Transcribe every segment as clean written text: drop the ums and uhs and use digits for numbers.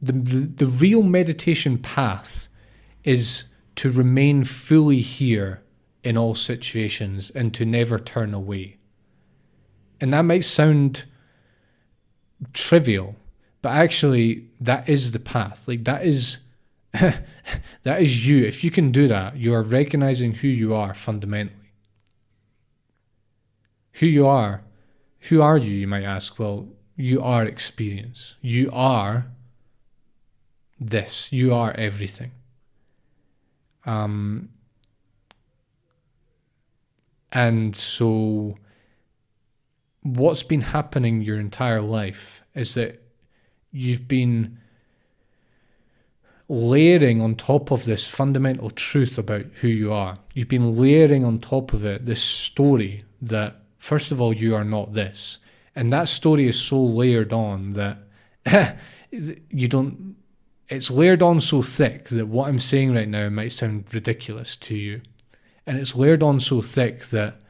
The real meditation path is to remain fully here in all situations and to never turn away. And that might sound trivial, but actually that is the path. Like that is that is you. If you can do that, you are recognizing who you are fundamentally. Who you are. Who are you, you might ask? Well, you are experience. You are this. You are everything. And so what's been happening your entire life is that you've been layering on top of this fundamental truth about who you are. You've been layering on top of it this story that, first of all, you are not this. And that story is so layered on that it's layered on so thick that what I'm saying right now might sound ridiculous to you. And it's layered on so thick that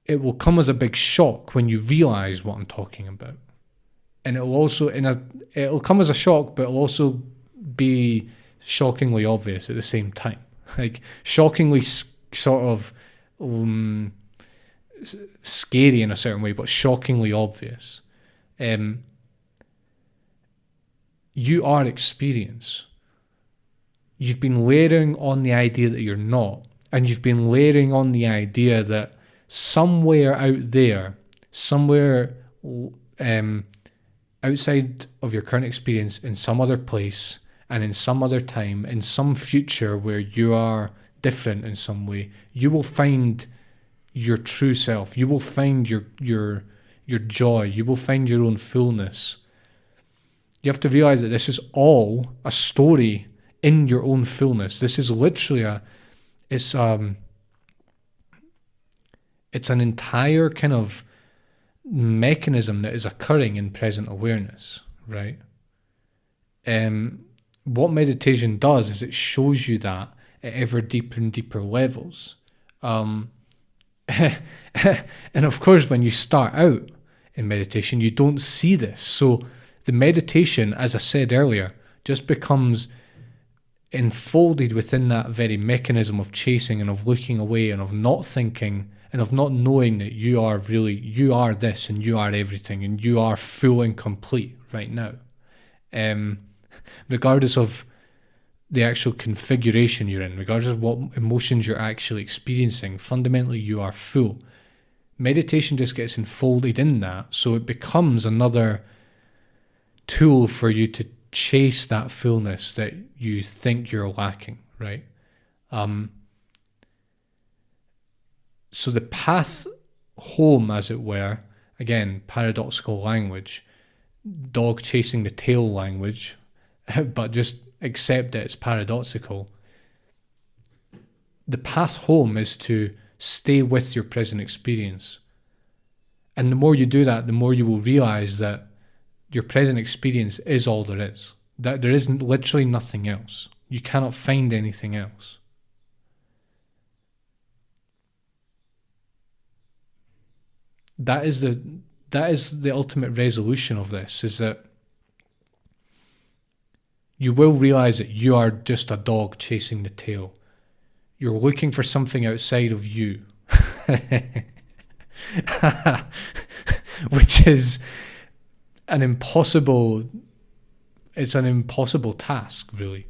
it will come as a big shock when you realize what I'm talking about. And it'll come as a shock, but it'll also be shockingly obvious at the same time. Like shockingly sort of scary in a certain way, but shockingly obvious. You are experience. You've been layering on the idea that you're not, and you've been layering on the idea that somewhere out there, somewhere outside of your current experience, in some other place and in some other time, in some future where you are different in some way, you will find your true self. You will find your joy. You will find your own fullness. You have to realize that this is all a story in your own fullness. This is literally it's an entire kind of mechanism that is occurring in present awareness, right? What meditation does is it shows you that at ever deeper and deeper levels. And of course, when you start out in meditation, you don't see this. So the meditation, as I said earlier, just becomes enfolded within that very mechanism of chasing and of looking away and of not thinking and of not knowing that you are this and you are everything and you are full and complete right now. Regardless of the actual configuration you're in, regardless of what emotions you're actually experiencing, fundamentally you are full. Meditation just gets enfolded in that, so it becomes another tool for you to chase that fullness that you think you're lacking, right? So the path home, as it were, again, paradoxical language, dog chasing the tail language, but just accept that it's paradoxical. The path home is to stay with your present experience. And the more you do that, the more you will realize that your present experience is all there is. That there is literally nothing else. You cannot find anything else. That is the ultimate resolution of this, is that you will realize that you are just a dog chasing the tail. You're looking for something outside of you. Which is an impossible task, really.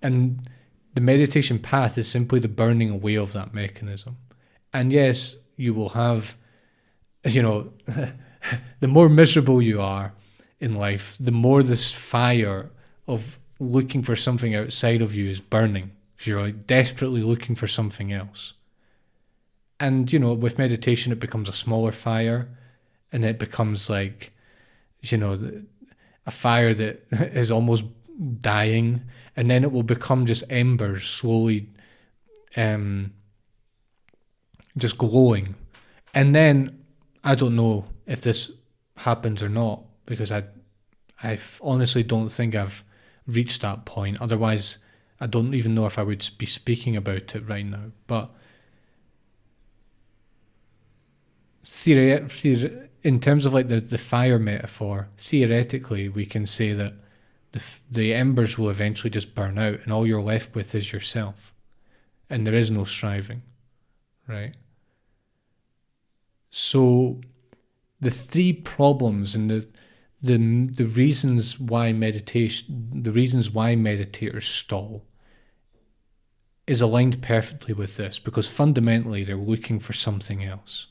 And the meditation path is simply the burning away of that mechanism. And yes, you will have, the more miserable you are in life, the more this fire of looking for something outside of you is burning. You're like desperately looking for something else. And, with meditation, it becomes a smaller fire, and it becomes like, a fire that is almost dying, and then it will become just embers slowly just glowing. And then, I don't know if this happens or not, because I honestly don't think I've reached that point. Otherwise, I don't even know if I would be speaking about it right in terms of like the fire metaphor, theoretically, we can say that the embers will eventually just burn out, and all you're left with is yourself, and there is no striving, right? So the three problems and the reasons why meditators stall is aligned perfectly with this, because fundamentally they're looking for something else.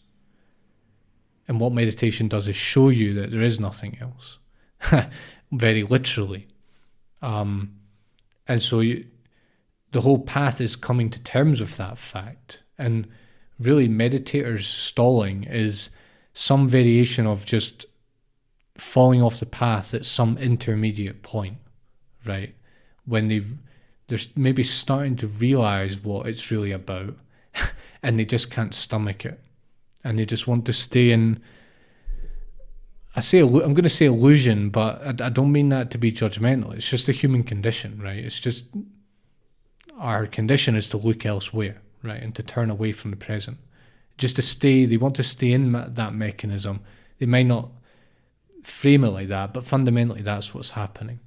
And what meditation does is show you that there is nothing else, very literally. And so the whole path is coming to terms with that fact. And really, meditators stalling is some variation of just falling off the path at some intermediate point, right? When they're maybe starting to realize what it's really about, and they just can't stomach it, and they just want to stay in. I'm going to say illusion, but I don't mean that to be judgmental. It's just a human condition, right? It's just our condition is to look elsewhere, right, and to turn away from the present. Just to stay, they want to stay in that mechanism. They might not frame it like that, but fundamentally that's what's happening.